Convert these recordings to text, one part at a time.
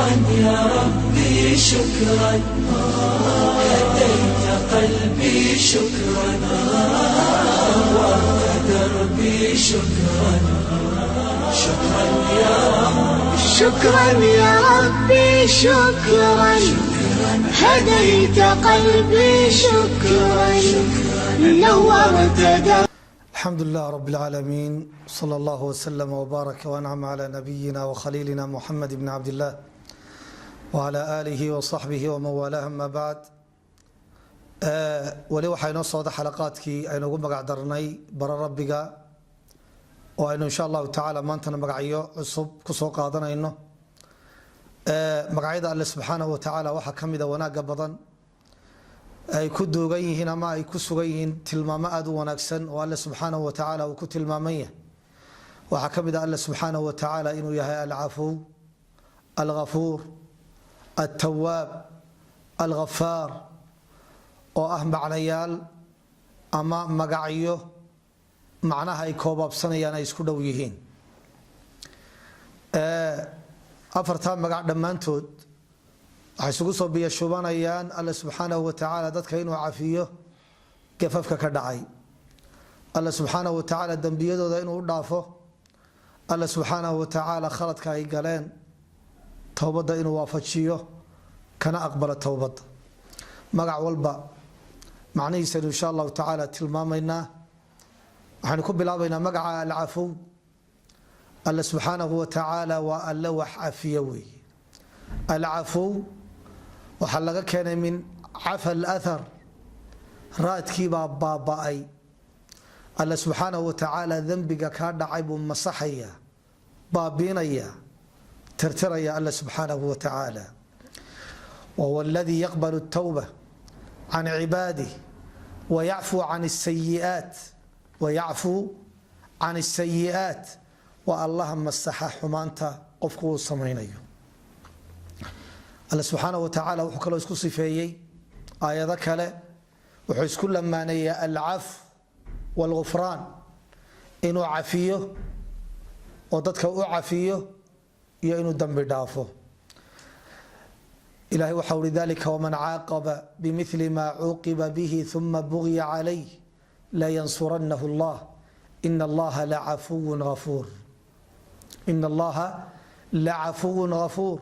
شكرا يا ربي شكرا هديت قلبي شكرا نورت دربي شكرا شكرا يا رب شكرا يا ربي شكرا هديت قلبي شكرا نورت دربي. الحمد لله رب العالمين صلى الله وسلم وبارك وأنعم على نبينا وخليلنا محمد بن عبد الله وعلى آله وصحبه ومن والاه أما بعد wali waxaa inoo socda xalaqaadkii aynu ugu magac darnay bara rabbiga oo aynu insha allahu tacaala maantana magacyo cusub kusoo qaadanayno magacyada alle subxaanahu wa tacaala waxaa ka mida wanaaga badan ay ku duugan yihiin ama ay ku sugan yihiin tilmaamo aada u wanaagsan oo alle subxaanahu wa tacaala uu ku tilmaaman yahay waxaa ka mid a alle subxaanahu wa tacaala inuu yahay alcafuw alghafuur altawaab alghafaar oo ah macnayaal ama magacyo macnaha ay koobaabsanayaan ay isku dhow yihiin afartaa magac dhammaantood waxay isugu soo biyashubanayaan alle subxaanahu wa tacaala dadka inuu cafiyo gafafka ka dhacay alle subxaanahu wa tacaala dembiyadooda inuu u dhaafo alle subxaanahu wa tacaala khaladka ay galeen towbadda inuu waafajiyo kana aqbalo towbadda magac walba macnihiisanu insha allahu tacaala tilmaamaynaa waxaynu ku bilaabaynaa magaca alcafuw alle subxaanahu wa tacaala waa alle wax cafiya weeye alcafuw waxaa laga keenay min cafa alathar raadkiibaa baaba-ay alle subxaanahu wa tacaala dembiga kaa dhacay buu masaxaya baabiinaya tirtiraya alle subxaanahu wa tacaala wahuwa aladii yaqbalu الtawba can cibaadih wayacfuu can الsayi'aat waa allaha masaxa xumaanta qofku uu samaynayo alle subxaanaه wa tacaala wuxuu kaloo isku sifeeyey aayado kale wuxuu isku lamaaneeyey alcaf wاlgufraan inuu cafiyo oo dadka u cafiyo iyo inuu dembi dhaafo ilahay waxa uri dalika wman caaqaba bimili ma cuuqiba bihi uma bugya calayh layansuranahu اllah ina allaha lacafuwu gafuur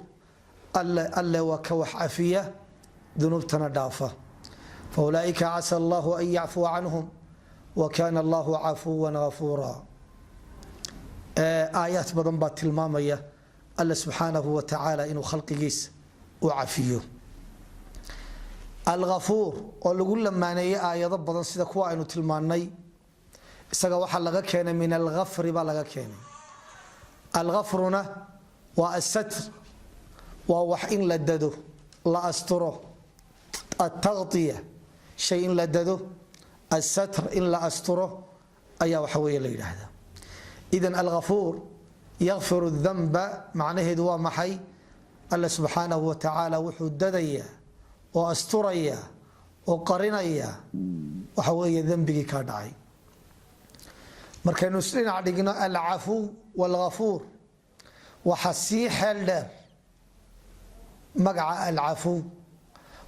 alle waa ka wax cafiya dunuubtana dhaafa faulaaئika casa allahu an yacfuwa canhum wakana allahu cafuwa gafuura aayaad badan baa tilmaamaya alle subxaanahu wa tacaala inuu khalqigiisa u cafiyo alghafuur oo lagu lamaaneeyey aayado badan sida kuwa aynu tilmaanay isaga waxaa laga keenay min alghafri baa laga keenay alghafruna waa asatr waa wax in la dado la asturo altaqdiya shay in la dado asatr in la asturo ayaa waxa weeye la yidhaahdaa idan alghafuur yakfiru danba macnaheedu waa maxay alle subxaanahu wa tacaala wuxuu dadayaa oo asturaya oo qarinaya waxa weeye dembigii kaa dhacay markaynu isdhinac dhigno alcafuw wاlghafuur waxa sii xeel dheer magaca alcafuw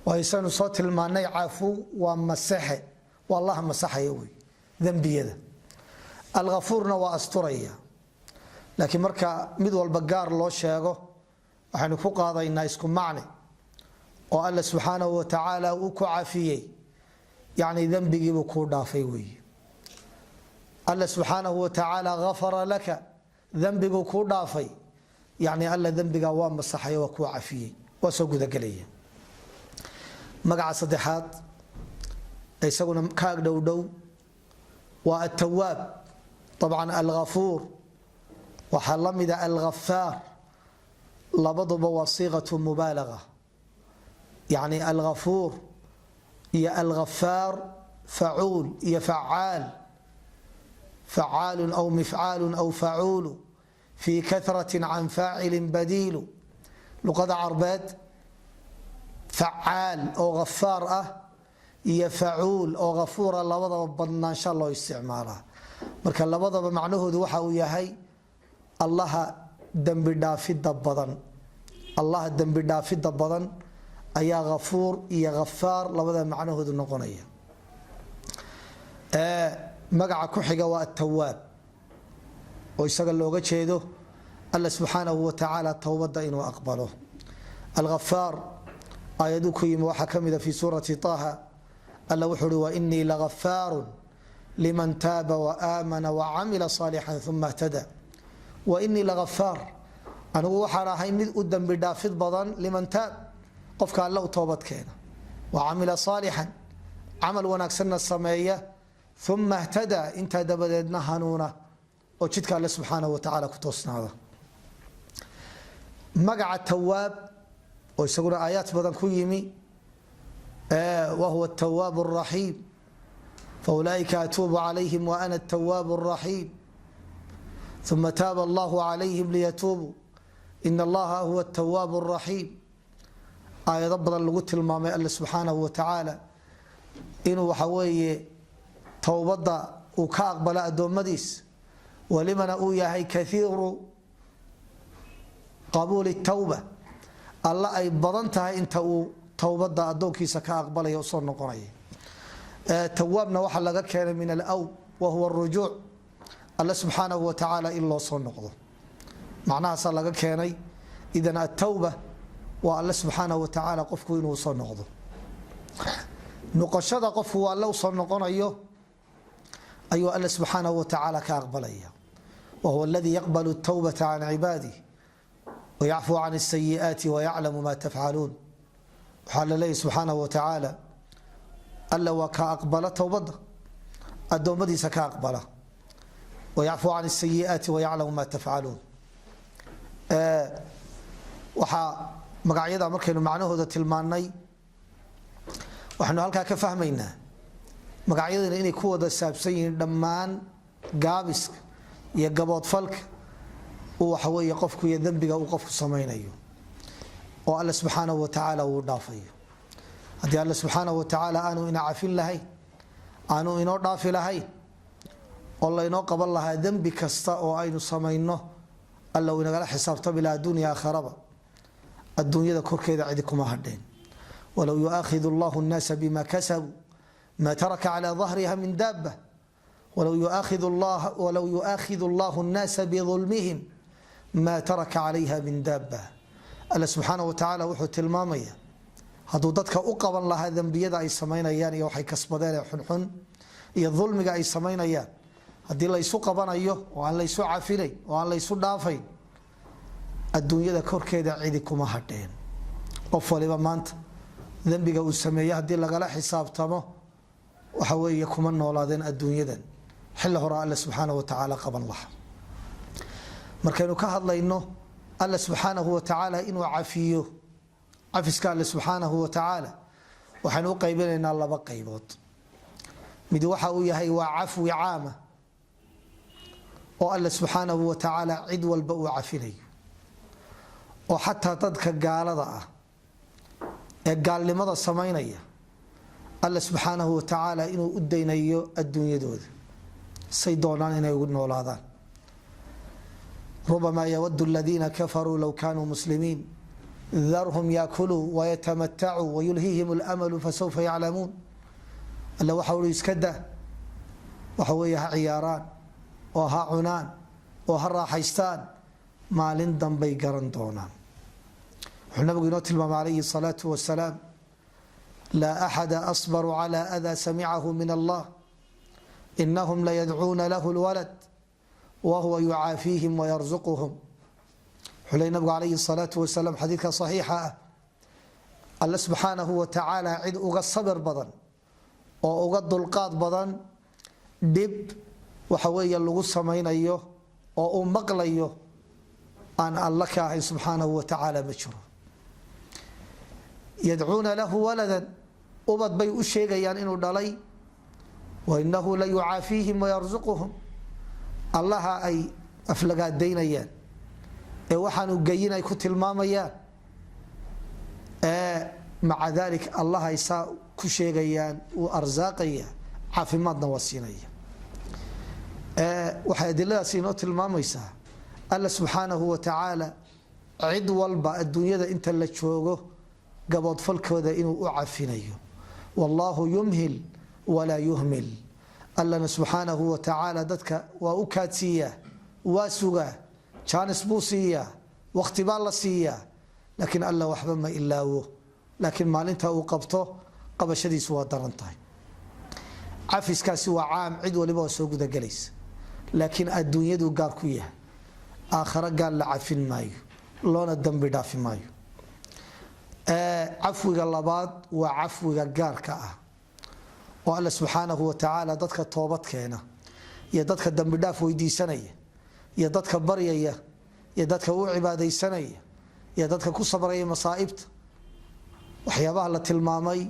waysaynu soo tilmaanay cafuw waa masaxe waa allaha masaxaya wey dembiyada alghafuurna waa asturaya laakiin marka mid walba gaar loo sheego waxaynu ku qaadaynaa isku macne oo alle subxaanahu wa tacaala uu ku cafiyey yacni dembigiibuu kuu dhaafay weeye alle subxaanahu wa tacaala gafara laka dembiguu kuu dhaafay yacni alle dembigaa waa masaxaya waa kuu cafiyey waa soo gudagelaya magaca saddexaad isaguna ka ag dhow dhow waa atawaab dabcan alghafuur waxaa la mida alghafaar labaduba waa siiqatu mubaalaga yacni alghafuur iyo alghafaar facuul iyo facaal facaalun aw mifcaalun aw facuulu fii kahrati can faacilin badiilu luqada carbeed facaal oo ghafaar ah iyo facuul oo ghafuura labadaba badnaansha loo isticmaalaa marka labadaba macnahoodu waxa uu yahay allaha dembi dhaafidda badan الله الدنب دافد بدن أيا غفور يا غفار لبدا معناه ذو النقنية مقع كحجة والتواب ويسقل لوجه شيده الله سبحانه وتعالى توبة إنه أقبله الغفار آيدك وحكم في سورة طه الله وحده وإني لغفار لمن تاب وآمن وعمل صالحا ثم اهتدى وإني لغفار أنا وحرا هاي مد قدام بدافد بدن لمن تاب قفك الله توبت كينا وعمل صالحا عمل ونكسنا السماية ثم اهتدى انت دبدنا هنونا وجدك الله سبحانه وتعالى كتوسنا هذا مقع التواب ويسقون آيات بدن كيمي وهو التواب الرحيم فأولئك أتوب عليهم وأنا التواب الرحيم ثم تاب الله عليهم ليتوبوا إن الله هو التواب الرحيم آية ضبط اللغة المامي الله سبحانه وتعالى إنه وحوي توبضا وكاقبل أدوم مديس ولمن أوياهي كثير قبول التوبة الله أي بضنتها إنت توبضا أدوم كيسا كاقبل يوصل نقرأي توابنا وحل لك كان من الأو وهو الرجوع الله سبحانه وتعالى إلا وصل نقضه معناها صار لك كاني إذن التوبة والله سبحانه وتعالى قفكو إنه وصل نقضه نقشد قفه والله وصل نقضه أيها الله سبحانه وتعالى كأقبل إياه وهو الذي يقبل التوبة عن عباده ويعفو عن السيئات ويعلم ما تفعلون وحال الله سبحانه وتعالى ألا وكأقبل توبته الدومدي سكأقبله ويعفو عن السيئات ويعلم ما تفعلون وحا مقاعدة مركين معناه ذا تلماني وحنا هلكا كفهمينا مقاعدة إني كوة ذا سابسين دمان قابس يقبض فلك وحوي يقفك يذنبك وقفك سمين أيوه والله سبحانه وتعالى ودافيه هدي الله سبحانه وتعالى أنو إنا عافين لهي أنو إنا ضافي لهي والله إنا قبل لها ذنبي كستا وأينو سمينه الله إنا قال حساب طبلا الدنيا خربا الدنيا ذا كور كذا عندكم هدين ولو يؤاخذ الله الناس بما كسبوا ما ترك على ظهرها من دابة ولو يؤاخذ الله الناس بظلمهم ما ترك عليها من دابة الله سبحانه وتعالى وحو تلمامية hadduu dadka u qaban lahaa dambiyada ay sameynayaan iyo waxay kasbadeen xunxun iyo dulmiga ay sameynayaan hadii la isu qabanayo oo aan la isu cafinay oo aan la isu dhaafay adduunyada korkeeda cidi kuma hadheen qof waliba maanta dambiga uu sameeyay hadii lagala xisaabtamo waxa weeye kuma noolaadeen adduunyadan xil hore Allah subhanahu wa ta'ala qaban laha markaynu ka hadlayno Allah subhanahu wa ta'ala inuu cafiyo عفسك الله سبحانه وتعالى وحنو قيبنا الله بقيبوت مد waxa uu yahay waa afwi caama oo Allah subhanahu wa ta'ala cid walba uu cafinayo oo hatta dadka gaalada ah ee gaalnimada sameynaya Allah subhanahu wa ta'ala inuu u deynayo adduunyadooda say doonaan inay ugu noolaadaan ربما يود الذين كفروا لو كانوا مسلمين ذرهم يأكلوا ويتمتعوا ويلهيهم الأمل فسوف يعلمون الله وحاولوا يسكده وحويها عياران وها عنان وها راحيستان ما لندن بيقرن دونان النبي نوتلم عليه الصلاة والسلام لا أحد أصبر على أذى سمعه من الله إنهم ليدعون له الولد وهو يعافيهم ويرزقهم حلي النبي عليه الصلاة والسلام حديث صحيحة الله سبحانه وتعالى عد أغا الصبر بدن وأغا الدلقات بدن دب وحوية اللغو السمين أيوه وأمقل أيوه أن الله كاهي سبحانه وتعالى بشره يدعون له ولدا أبد بي أشيغ يعني إنه دلي وإنه ليعافيهم ويرزقهم الله أي أفلقات دين أيان waxaanu geeyinay ku tilmaamayaan maca dalik Allah aysa ku sheegayaan uu arsaaqaya caafimaadna wasiinaya waxay adiladaas inoo tilmaamaysaa Allah subhanahu wa ta'ala cid walba adduunyada inta la joogo gaboodfalkooda inuu u cafinayo wallahu yumhil wala yuhmil allana subxaanahu wa tacaala dadka waa u kaadsiiyaa waa sugaa jaanis buu siiyaa waqti baa la siiyaa laakiin alla waxba ma ilaawo laakiin maalinta uu qabto qabashadiisu waa daran tahay cafiskaasi waa caam cid waliba oo soo gudagelaysa laakiin adduunyadu gaar ku yahay aakhara gaar la cafin maayo loona dambi dhaafi maayo cafwiga labaad waa cafwiga gaarka ah oo alla subxaanahu wa tacaala dadka toobad keena iyo dadka dambi dhaaf weydiisanaya iyo dadka baryaya iyo dadka u cibaadaysanaya iyo dadka ku sabraya masaa'ibta waxyaabaha la tilmaamay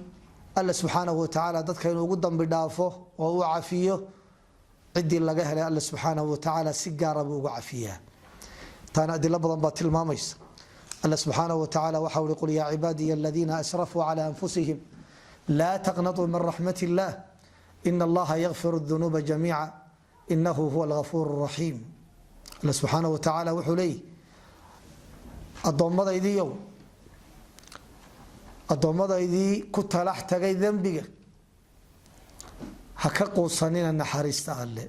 alla subxaanahu wa tacaala dadka inuu ugu dambi dhaafo oo uu cafiyo ciddii laga helay alla subxaanahu wa tacaala si gaara buu uga cafiyaa taana adilo badan baa tilmaamaysa alla subxaanahu wa tacaala waxa uri qul yaa cibaadiya aladiina asrafuu calaa anfusihim laa taqnatuu min raxmat illah ina allaha yakfiru dunuuba jamiica inahu huwa algafuur raxiim alla subxaanahu wa tacaala wuxuu leeyahy addoommadaydii ku talax tagay dembiga ha ka quusanina naxariista alle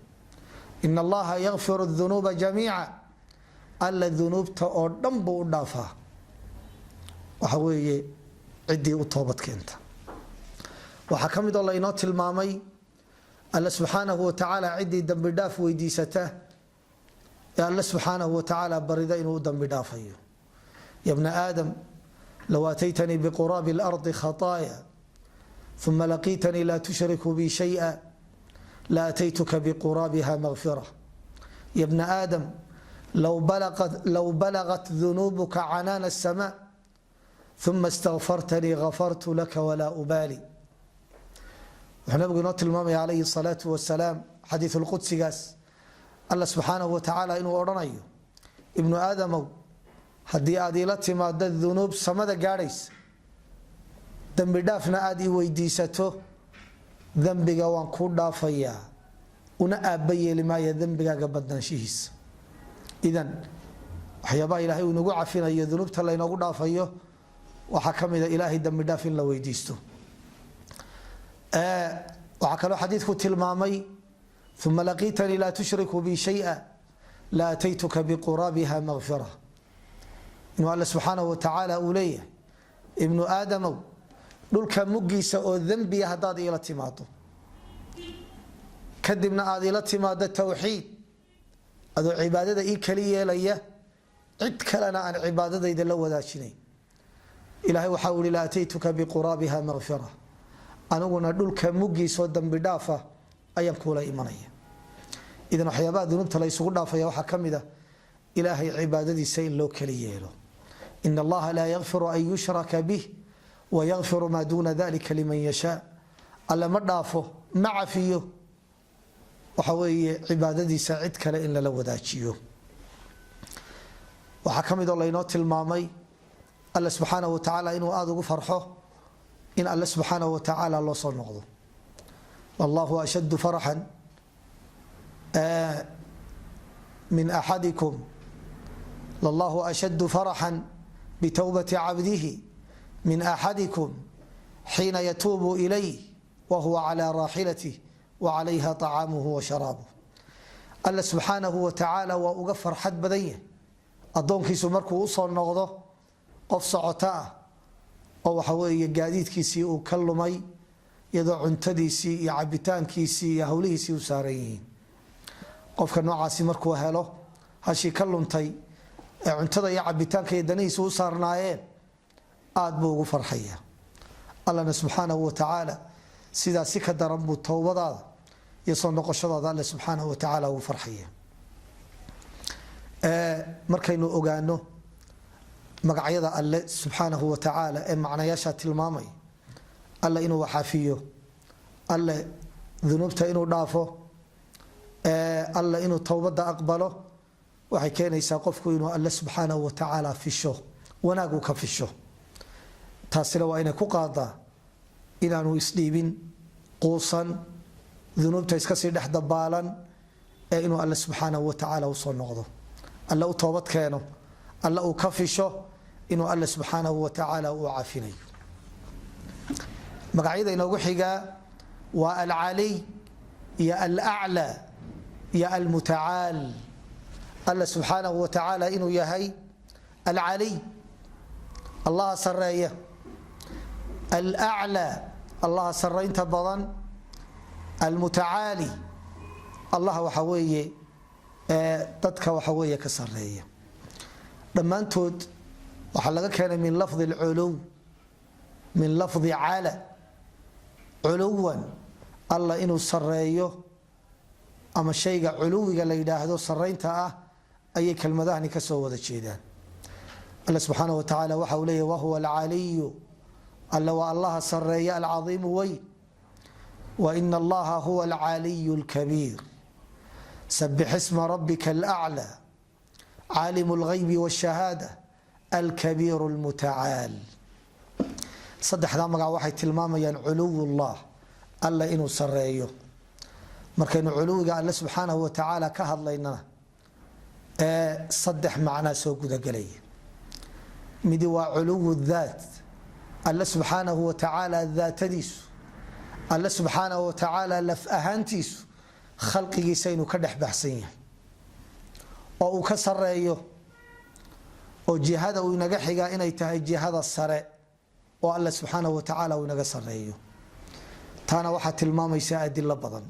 ina allaha yakfiru dunuuba jamiica alla dunuubta oo dhan buu u dhaafaa waxa weeye ciddii u toobad keenta waxaa ka mid oo laynoo tilmaamay alla subxaanahu wa tacaala ciddii dambi dhaaf weydiisata ee alla subxaanahu wa tacaala barida inuu u dambi dhaafayo ya bna aadam low ataytanii biquraabi اlardi khataaya uma laqiitanii laa tushriku bi shayئa la ataytuka biquraabiha makfira ya bna aadam low balagat dunuubuka canaana الsma uma اstagfartanii gafartu laka walaa ubaali wuxuu nabigu inoo tilmaamaya calayhi الsalaatu wasalaam xadiiث اlqudsigaas alla subxaanahu wa tacaala inuu odhanayo ibnu aadamow haddii aad iila timaado dunuub samada gaadhaysa dembi dhaafna aada i weydiisato dembiga waan kuu dhaafayaa una aabba yeeli maaya dembigaaga badnaanshihiisa idan waxyaabaha ilaahay uu inagu cafinayo dunuubta laynoogu dhaafayo waxaa ka mida ilaahay dembi dhaaf in la weydiisto waxaa kaloo xadiidku tilmaamay uma laqiitanii laa tushriku bi shayئa la ataytuka biquraabiha makfira inuu alle subxaanahu wa tacaala uu leeyahay ibnu aadamow dhulka muggiisa oo dembiya haddaad iila timaado kadibna aad iila timaado towxiid adoo cibaadada ii kali yeelaya cid kalena aan cibaadadayda la wadaajinayn ilaahay waxaa u ihi la ataytuka biquraabiha makfira aniguna dhulka muggiisaoo dambi dhaafa ayaan kuula imanaya idan waxyaabaha dunuubta la ysugu dhaafaya waxaa ka mid a ilaahay cibaadadiisa in loo kali yeelo in allaha laa yakfiru an yushraka bih wayakfiru maa duuna dalika liman yashaa alle ma dhaafo ma cafiyo waxa weeye cibaadadiisa cid kale in lala wadaajiyo waxaa ka mid oo laynoo tilmaamay alle subxaanahu wa tacaala inuu aada ugu farxo in alle subxaanahu wa tacaala loo soo noqdo wallahu ashaddu farxan min axadikum lallahu ashaddu farxan bitowbati cabdihi min axadikum xiina yatuubu ilayh wahuwa calaa raaxilatih wacalayha طacaamuhu wa sharaabuh alla subxaanahu wa tacaala waa uga farxad badan yahay addoonkiisu markuu usoo noqdo qof socoto ah oo waxa weeye gaadiidkiisii uu ka lumay iyadoo cuntadiisii iyo cabitaankiisii iyo howlihiisii u saaran yihiin qofka noocaasi markuu helo hashii ka luntay ee cuntada iyo cabitaanka iyo danihiisa u saarnaayeen aada buu ugu farxaya allana subxaanahu wa tacaala sidaas si ka daran buu towbadaada iyo soo noqoshadaada alle subxaanahu wa tacaala ugu farxaya markaynu ogaano magacyada alle subxaanahu wa tacaala ee macnayaasha tilmaamay alle inuu waxafiyo alle dunuubta inuu dhaafo alle inuu towbada aqbalo waxay keenaysaa qofku inuu alle subxaanahu wa tacaala fisho wanaag uu ka fisho taasina waa inay ku qaadaa inaanu isdhiibin quusan dunuubta iska sii dhex dabaalan ee inuu alle subxaanahu wa tacaala usoo noqdo alle u toobad keeno alla uu ka fisho inuu alla subxaanahu wa tacaala uu cafinayo. magacyada inoogu xigaa waa alcaliy iyo alaclى iyo almutacaal. alla subxaanahu wa tacaala inuu yahay alcaliy, allaha sareeya, alaclى, allaha saraynta badan, almutacaali, allah waxa weeye dadka waxa weeye ka sareeya. dhammaantood waxaa laga keenay min lafdi alculuw, min lafdi cala, culuwan, alla inuu sareeyo ama shayga culuwiga la yidhaahdo saraynta ah ayay kelmadahani ka soo wada jeedaan. alla subxaanahu wa tacaala waxa uu leeyahy wahuwa alcaliyu, alla waa allaha sareeya alcadiimu weyn, waina allaha huwa alcaliyu alkabiir, sabix isma rabika alaclى, caalimu اlghaybi wاshahaada, alkabiir اlmutacaal. saddexdaa magac waxay tilmaamayaan culuw llah, alla inuu sareeyo. markaynu culuwiga alle subxaanahu wa tacaala ka hadlaynana saddex macnaa soo gudagelaya. midi waa culuw daat, alle subxaanahu wa tacaala daatadiisu, alle subxaanahu wa tacaala laf ahaantiisu khalqigiisa inuu ka dhex baxsan yahay oo uu ka sareeyo, oo jihada uu inaga xigaa inay tahay jihada sare oo alle subxaanahu wa tacaala uu inaga sareeyo. taana waxaa tilmaamaysa adilo badan.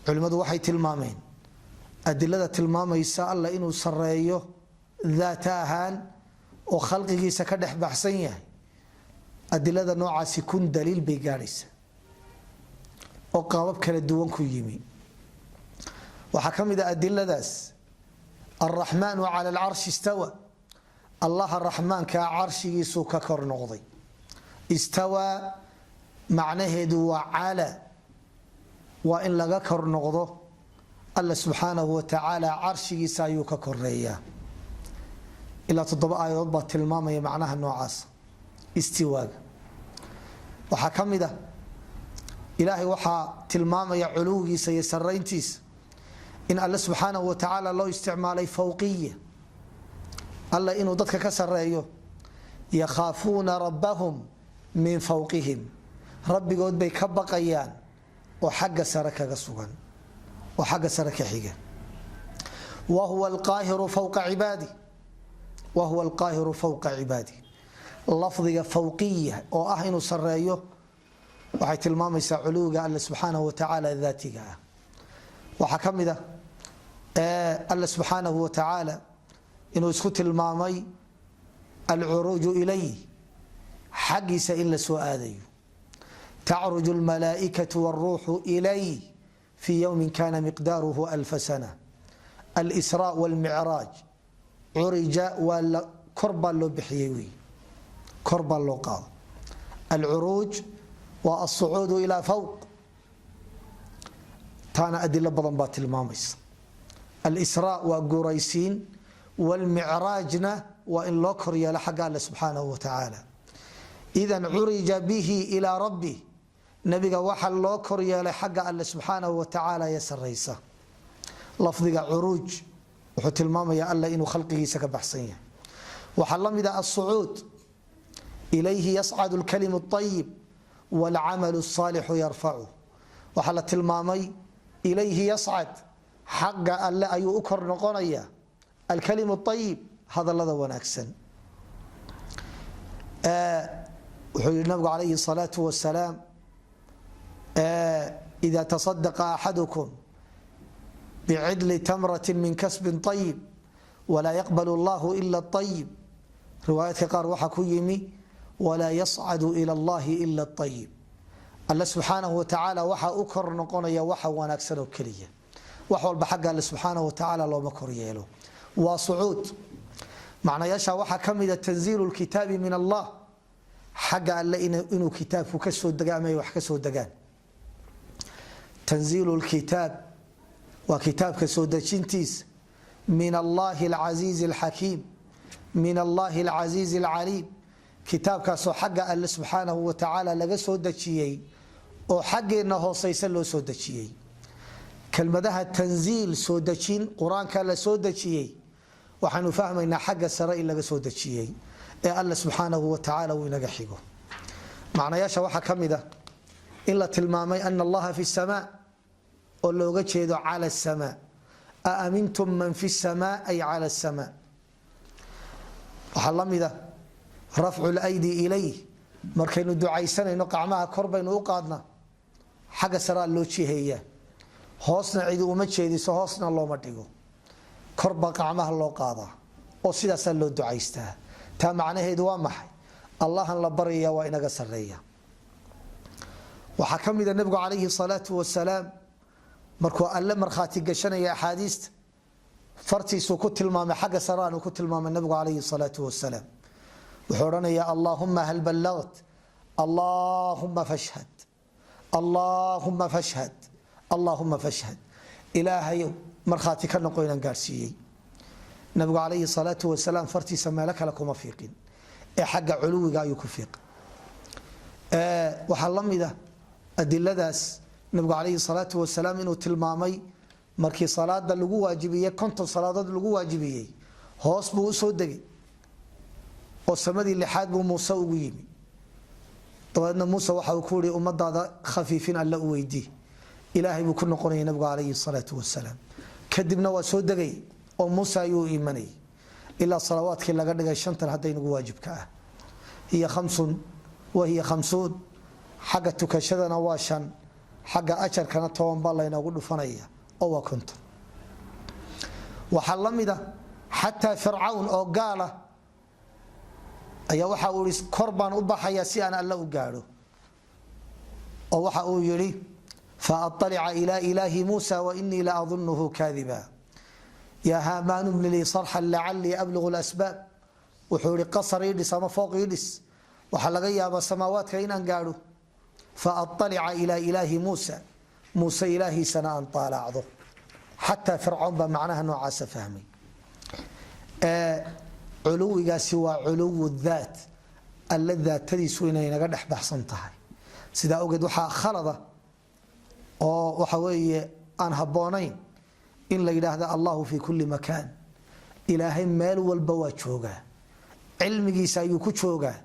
culimmadu waxay tilmaameen adilada tilmaamaysa alla inuu sareeyo daata ahaan oo khalqigiisa ka dhex baxsan yahay, adilada noocaasi kun daliil bay gaadhaysa oo qaabab kala duwan ku yimi. waxaa ka mid a adiladaas alraxmaanu cala alcarshi istawa, allaha raxmaankaa carshigiisuu ka kor noqday. istawaa macnaheedu waa cala, waa in laga kor noqdo. alla subxaanahu wa tacaala carshigiisa ayuu ka koreeyaa. ilaa 7 aayadood baa tilmaamaya macnaha noocaas istiwaaga. waxaa ka mid ah ilaahay waxaa tilmaamaya culuwigiisa iyo sarayntiisa in alle subxaanahu wa tacaala loo isticmaalay fawqiya, alla inuu dadka ka sareeyo. yakhaafuuna rabbahum min fawqihim, rabbigood bay ka baqayaan oo xagga sare kaga sugan, oo xagga sare ka xiga. wahuwa alqaahiru fawqa cibaadi, wahuwa alqaahiru fawqa cibaadi. lafdiga fawqiya oo ah inuu sareeyo waxay tilmaamaysaa culuwiga alle subxaanahu wa tacaala daatiga ah. waxaa ka mid ah alle subxaanahu wa tacaala inuu isku tilmaamay alcuruuju ilayh, xaggiisa in la soo aadayo. tacruju almalaaikatu wاlruuxu ilayh fii yowmin kana miqdaaruhu 1000 sana. alsraa wاlmicraaj, curija waa kor baa loo bixiyey wey, kor baa loo qaado. alcuruuj waa alsucuudu ilaa fawq, taana adilo badan baa tilmaamaysa. alsraa waa guuraysiin, wاlmicraajna waa in loo kor yeelo xagga alle subxaanahu wa tacaala. idan curija bihi ilaa rabbi, nabiga waxa loo kor yeelay xagga alle subxaanahu wa tacaala ee saraysa. lafdiga curuuj wuxuu tilmaamaya alle inuu khalqigiisa ka baxsan yahay. waxaa la mid ah alsucuud, ilayhi yascadu lkalimu اطayib wاlcamalu الصaalixu yarfacu. waxaa la tilmaamay ilayhi yascad, xagga alle ayuu u kor noqonaya alkalimu اطayib, hadalada wanaagsan. wuxuu yihi nabigu calayhi الصalaaةu wasalaam إida taصadaqa axadukum bcidli tamrati min kasbin طayib walaa yaqbal اllahu ila الطayib. riwaayaadka qaar waxaa ku yimi walaa yascadu ilى اllahi ila الطayib. alle subxaanahu wa tacaala waxaa u kor noqonaya waxa wanaagsan oo keliya. wax walba xagga alle subxaanahu wa tacaala looma kor yeelo. waa sucuud. macnayaasha waxaa ka mida tanziilu lkitaabi min allah, xagga alle inuu kitaabku ka soo dega ama ay wax ka soo degaan. tanziilu lkitaab waa kitaabka soo dejintiisa min allahi alcasiizi alxakiim, min allahi alcasiizi alcaliim. kitaabkaasoo xagga alle subxaanahu wa tacaala laga soo dejiyey oo xaggeenna hooseysa loo soo dejiyey. kelmadaha tanziil soo dejin qur-aanka la soo dejiyey waxaanu fahmaynaa xagga sare in laga soo dejiyey ee alla subxaanahu wa tacaala uu inaga xigo. macnayaasha waxaa ka mid ah in la tilmaamay ana allaha fi samaa oo looga jeedo cala samaa. aamintum man fi samaa ay cala samaa. waxaa la mid ah rafcu lydi ilayh, markaynu ducaysanayno qacmaha kor baynu u qaadnaa, xagga saraa loo jiheeyaa, hoosna cidi uma jeediso, hoosna looma dhigo, korba qacmaha loo qaadaa oo sidaasaa loo ducaystaa. taa macnaheedu waa maxay? allahan la baryaya waa inaga sareeya. waxaa ka mida nabigu calayhi salaatu wasalaam markuu alle markhaati gashanaya axaadiista fartiisuu ku tilmaamay, xagga saraanuu ku tilmaamay nabigu calayhi salaatu wasalaam. wuxuu odhanayaa allaahuma hal ballagt, allaahuma fashhad, allaahuma fashhad, allaahuma fashhad. ilaahayow markhaati ka noqo inaan gaadhsiiyey. nabigu calayhi salaatu wasalaam fartiisa meelo kale kuma fiiqin ee xagga culuwiga ayuu ku fiiqay. waxaa la mid ah adiladaas nabigu calayhi salaatu wasalaam inuu tilmaamay markii salaada lagu waajibiyey 50 salaadood lagu waajibiyey, hoos buu usoo degay oo samadii lixaad buu muuse ugu yimi. dabeedna muuse waxa uu ku yidhi ummadaada khafiifin alla u weydii. ilaahay buu ku noqonayay nabigu calayhi salaatu wasalaam. kadibna waa soo degay oo muuse ayuu imanayay ilaa salawaadkii laga dhigay 5 hadday nagu waajibka ah. hiya 5 wa hiya 50. xagga tukashadana waa 5, xagga ajarkana 10 baa laynoogu dhufanaya oo waa 50. waxaa la mid ah xataa fircawn oo gaala ayaa waxa uu yidhi kor baan u baxayaa si aan alla u gaadho, oo waxa uu yidhi faatalica ilaa ilaahi muusa wainii la adunuhu kaadiba yaa haamaanu bni lii sarxan lacalii ablugu lasbaab. wuxuu yihi qasar ii dhis ama fooq ii dhis, waxaa laga yaabaa samaawaadka inaan gaadho. faatalica ilaa ilaahi muusa, muuse ilaahiisana aan taalacdo. xataa fircawn baa macnaha noocaasa fahmay. culuwigaasi waa culuwu daat, alla daatadiisu inay naga dhex baxsan tahay. sidaa awgeed waxaa khalada oo waxa weeye aan habboonayn in la yidhaahda allahu fi kulli makaan. ilaahay meel walba waa joogaa, cilmigiisa ayuu ku joogaa,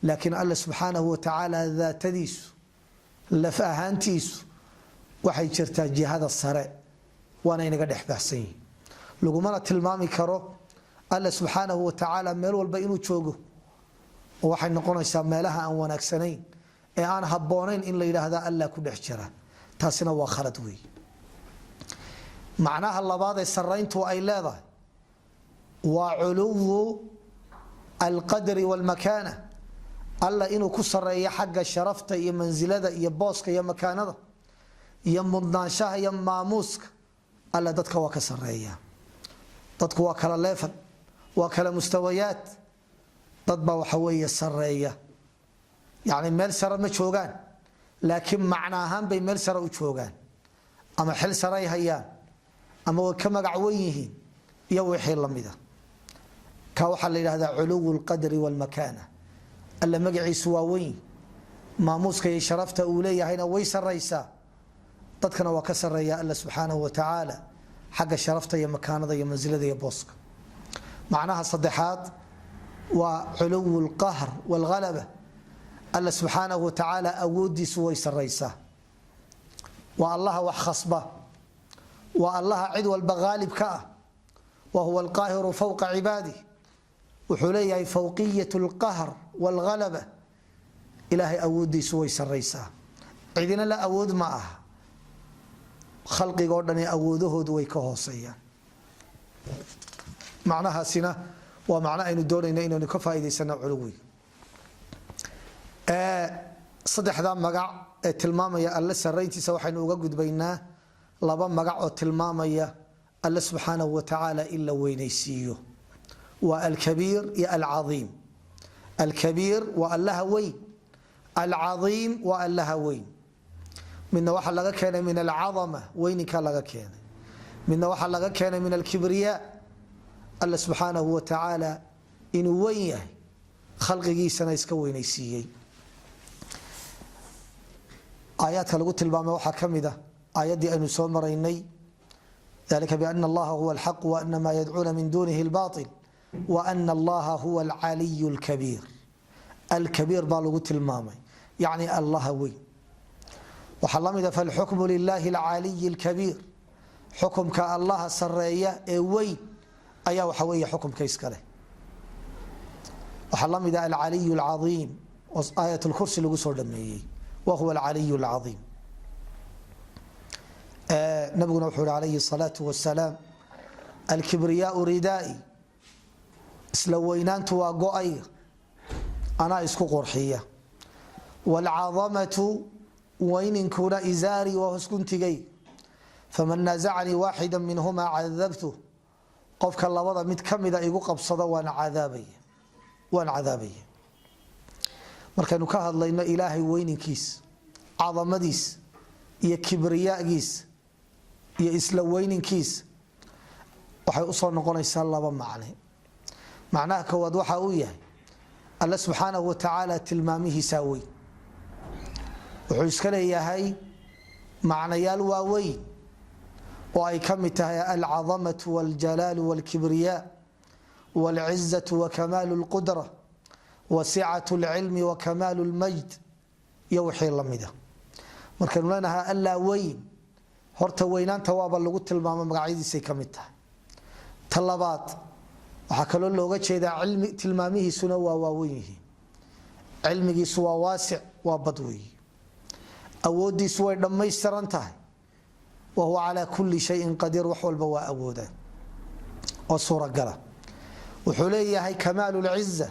laakiin alla subxaanahu wa tacaala daatadiisu, laf ahaantiisu waxay jirtaa jihada sare, waana inaga dhex baxsan yihin. lagumana tilmaami karo alla subxaanahu wa tacaala meel walba inuu joogo, oo waxay noqonaysaa meelaha aan wanaagsanayn ee aan habboonayn in la yidhaahda alla ku dhex jira. taasina waa khalad weey. macnaha labaad ee sarayntu ay leedahay waa culuwu alqadri walmakaana. alla inuu ku sareeyo xagga sharafta iyo mansilada iyo booska iyo makaanada iyo mudnaanshaha iyo maamuuska. alla dadka waa ka sareeya. dadku waa kala leefan, waa kala mustawayaad. dad baa waxa weeye sareeya, yacni meel sare ma joogaan, laakiin macno ahaan bay meel sare u joogaan, ama xil sare ay hayaan, ama way ka magac wen yihiin iyo wixii la mida. ka waxaa la yidhahdaa culuwu lqadri walmakaana. alla magaciisu waa weyn, maamuuska iyo sharafta uu leeyahayna way saraysaa. dadkana waa ka sareeya alla subxaanahu wa tacaala xagga sharafta iyo makaanada iyo mansilada iyo booska. macnaha saddexaad waa culuwu lqahr walghalaba. alla subxaanahu wa tacaala awoodiisu way saraysaa. waa allaha wax khasba, waa allaha cid walba haalib ka ah. wa huwa alqaahiru fowqa cibaadih. wuxuu leeyahay fowqiyat lqahr walghalaba. ilaahay awoodiisu way saraysaa, cidina la awood ma aha. khalqigoo dhani awoodahoodu way ka hooseeyaan. macnahaasina waa macno aynu doonayna inaynu ka faa'iidaysano culuwiga. saddexdaa magac ee tilmaamaya alle sarayntiisa waxaynu uga gudbaynaa 2 magac oo tilmaamaya alle subxaanahu wa tacaala in la weynaysiiyo. waa alkabiir iyo alcaiim. alkabiir waa allaha weyn, alcaiim waa allaha weyn. midna waxaa laga keenay min alcadama, weyninkaa laga keenay. midna waxaa laga keenay min alkibriya. alla subxaanahu wa tacaala inuu weyn yahay, khalqigiisana iska weynaysiiyey. aayaadka lagu tilmaamay waxaa ka mid ah aayaddii aynu soo maraynay ذلك بأن الله هو الحق وأن ما يدعون من دونه الباطل وأن الله هو العلي الكبير. الكبير بالغ تلمامي يعني الله وي وحلمد فالحكم لله العلي الكبير حكم كالله سرية وي أيا وحوي حكم كيسكره وحلمد العلي العظيم آية الكرسي لقصر دمي وهو العلي العظيم. نبينا محمد عليه الصلاة والسلام الكبرياء ردائي سلوينان تواقعي أنا اسكو قرحية والعظمة وين كون إزاري وهسكنتي فمن نازعني واحدا منهما عذبته قفك الله وضع متكمدا إيقو قبصدا وانا عذابي markaynu ka hadlayno ilaahay weyninkiis cadamadiis iyo kibriyaagiis iyo isla weyninkiis waxay u soo noqonaysaa laba macne. macnaha koowaad waxa uu yahay Allah subhanahu wa ta'ala tilmaamihiisa weyn wuxuu iska leeyahay macnayaal waaweyn oo ay ka mid tahay al-'azamatu wal-jalal wal-kibriya wal-'izzatu wa kamalul qudrah وسعة العلم وكمال المجد يوحي اللمدة markaynu leenahay alla weyn horta weynaanta waaba lagu tilmaamo magaciisa ka mid tahay talabaad waxa kale looga jeedaa cilmi tilmaamihiisuna waa waaweyn cilmigiisu waa waasic waa badweey awoodiisu way dhameystiran tahay wa huwa ala kulli shay'in qadir wax walba waa awooda oo suura gala wuxuu leeyahay kamalul 'izza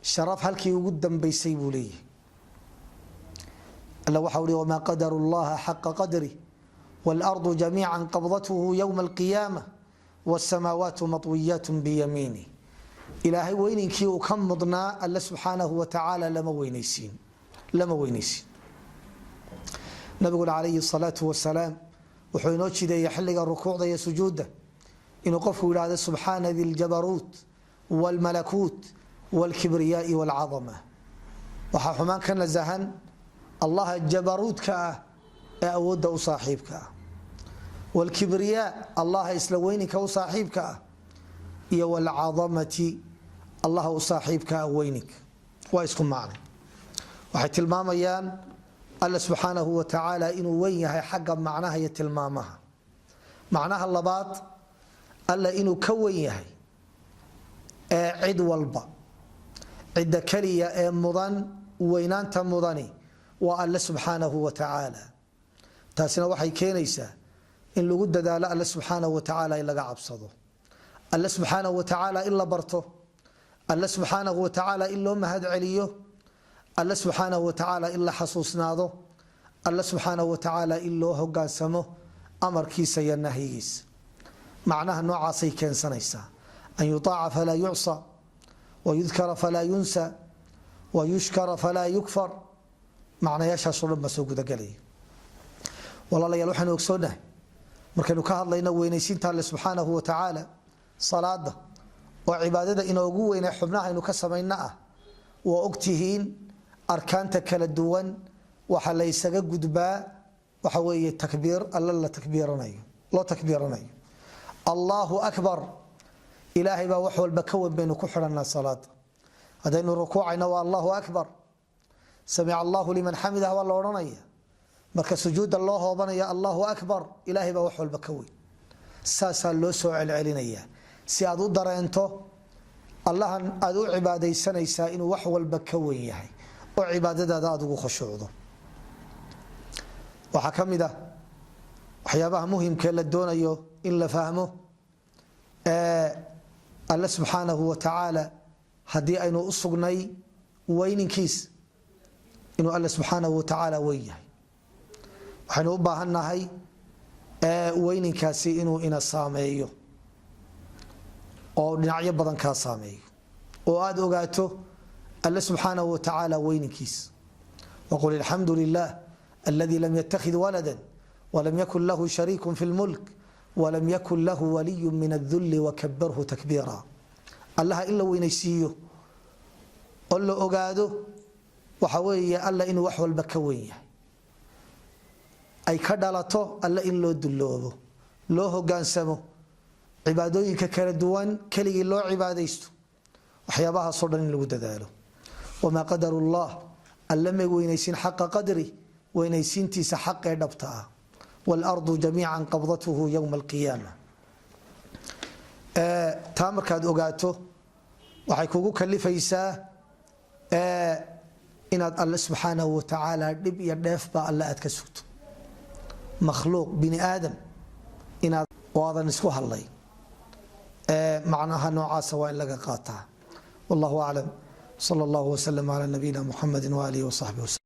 شرف halkii ugu dambeysay buu leeyahay alla waxa uu wama qadaru Allah haqqa qadri wal ardu jami'an qabdatuhu yawm al qiyamah was samawati matwiyatun bi yamini ilaahay weyninkii uu ka mudnaa alla subhanahu wa ta'ala lama weynaysiin nabigu alayhi salatu wassalam wuxuu inoo jideeyay xilliga rukuucda iyo sujuudda inuu qofku yiraahdo subhana dhil jabarut wal malakut والكبرياء والعظمة وحمان كان زهن الله الجبروت كأ أود صاحبك والكبرياء الله يسلوينك وصاحبك يا والعظمة الله صاحبك وينك ويسكن معنا وحتى الماميان الله سبحانه وتعالى إنه وينها حق معناها يتلمامها معناها اللباط الله إنه كوينها عد والبا عدة كلية مضان وينانتا مضاني والله سبحانه وتعالى تاسنا وحي كينيسا إن لقد دالا الله سبحانه وتعالى إلا قعبصده الله سبحانه وتعالى إلا برته الله سبحانه وتعالى إلا مهد عليه الله سبحانه وتعالى إلا حصوصناده الله سبحانه وتعالى إلا هقان سمه أمر كيسا ينهيس معناها نوع عصي كين سنيسا أن يطاع فلا يعصى ويذكر فلا ينسى ويشكر فلا يكفر معنى يشهر صلب مسوق دقلي والله لا يلوحن وكسونه مركنو كهدلينا وينيسينتا الله سبحانه وتعالى صلاة وعبادته إنه وين حبناها إنه كسميناه وأكتهين أركانتا كلا دوان وحليس قدباء وحوي التكبير الله تكبيرني لا تكبيرني الله أكبر إلهي با وحول بكون بين كحرنا الصلاة هذا إنه ركوعنا والله أكبر سمع الله لمن حمده والله ورنيا مرك سجود الله وبنيا الله أكبر إلهي با وحول بكون ساسا لو سوء العلينية سيادو درينتو الله أدو عبادي سنة إنه وحول بكون يحي وعبادة دادو خشوعه وحكم ده وحيابها مهم كلا الدون أيوه إلا فهمه الله سبحانه وتعالى هدي أينو أصغني وين كيس إنه الله سبحانه وتعالى وياه وحنو باهنا هاي وين كاسي إنه إنا ساميو أو نعيب بدن كاساميو وآد أوقاته الله سبحانه وتعالى وين كيس وقل الحمد لله الذي لم يتخذ ولدا ولم يكن له شريك في الملك ولم يكن له ولي من الذل وكبره تكبيرا الله إلا وينيسيه قل له أقاده وحوية الله إنه وحول بكوية أي كدالته الله إلا دلوبه loo hogaansamo cibaadooyinka kala duwan keligii loo cibaadaysto waxyaabahaasoo dhan in lagu dadaalo wamaa qadarullah alla ma weynaysin xaqa qadri weynaysiintiisa xaqee dhabta ah waalardu jamiican qabdatuhu yowma alqiyaama taa markaad ogaato waxay kugu kalifaysaa inaad alle subxaanahu watacaala dhib iyo dheefba alle aad ka sugto makhluuq bini aadam inaad waadan isku hadlay macnaha noocaasa waa in laga qaataa wallahu aclam sala allahu wasalam calaa nabiyina muxamedi waaalihi wasaxbihi waslm